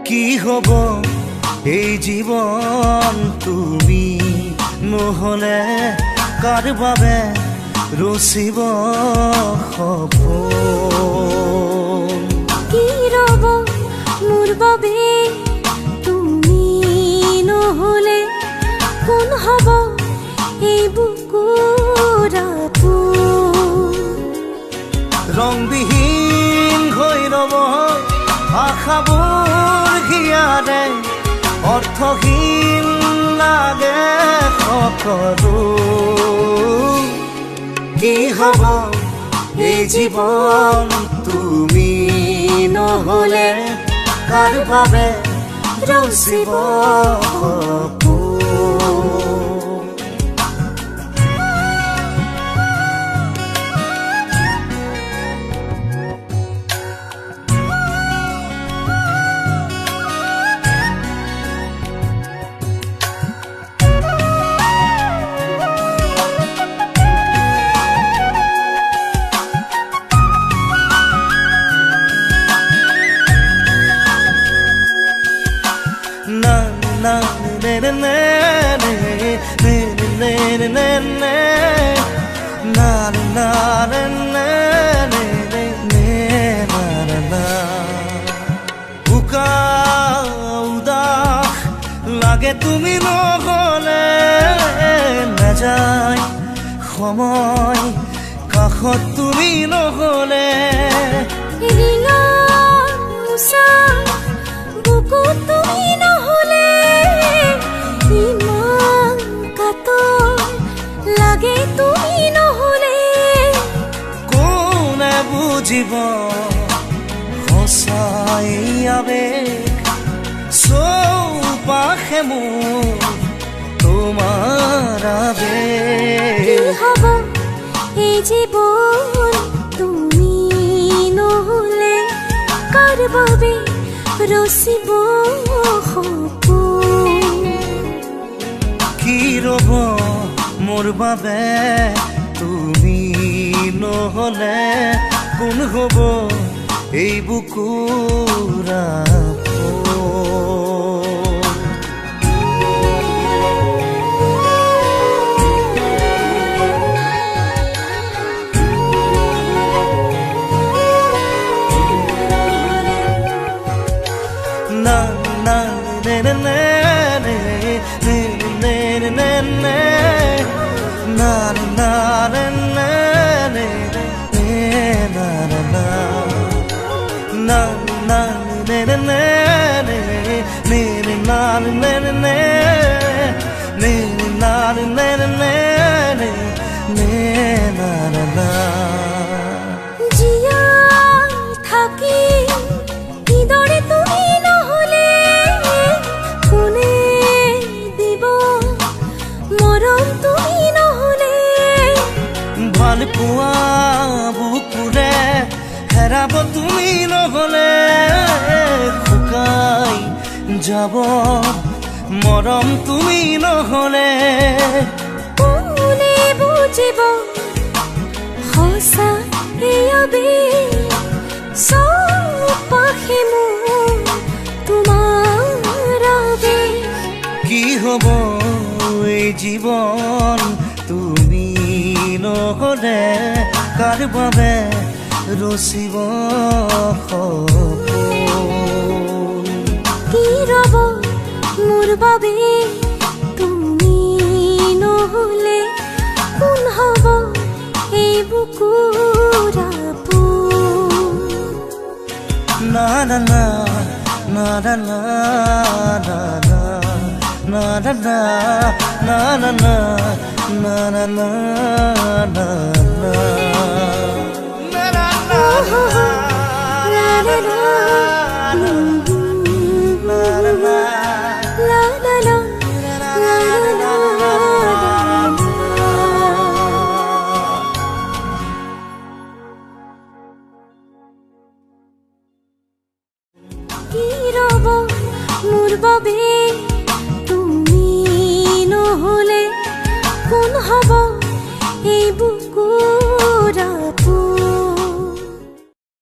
কি হব এই জীবন তুমি নহলে কাৰ বাবে ৰচিব সপোন কি ৰব মোৰ বাবে তুমি নহলে কোন হব এই বুকুৰ আপোন ৰংবিহীন হৈ ৰব আশাবোৰ হিয়াৰে অৰ্থহীন লাগে সকলো কি হব এই জীৱন তুমি নহলে কাৰ বাবে ৰচিব সপোন লাগে তুমি নহলে নাযায় সময় কাষত তুমি নহলে বুকুত তুমি নহলে ইমান কাতৰ লাগে তুমি নহলে কোনে বুজিব সঁচাই আবেগ চৌপাশে মোৰ তোমাৰ আবেগ কি হব এই জীৱন তুমি নহলে কাৰ বাবে ৰচিব সপোন কি ৰব মোৰ বাবে তুমি নহলে কোন হব এই বুকুৰ জীয়াই থাকি কিদৰে তুমি নহলে কোনে দিব মৰম তুমি নহলে ভাল পোৱা বুকুৰে হেৰাব তুমি নহলে শুকাই যাব মৰম তুমি নহলে কোনে বুজিব সঁচা এই আবেগ চৌপাশে মোৰ তোমাৰ আবেগ কি হব এই জীৱন তুমি নহলে কাৰ বাবে ৰচিব সপোন কি ৰব মোৰ বাবে তুমি নহলে কোন হব এই বুকুৰ আপোন না না না না না না না না না na na na na na na na na কি ৰব মোৰ বাবে তুমি নহলে কোন হব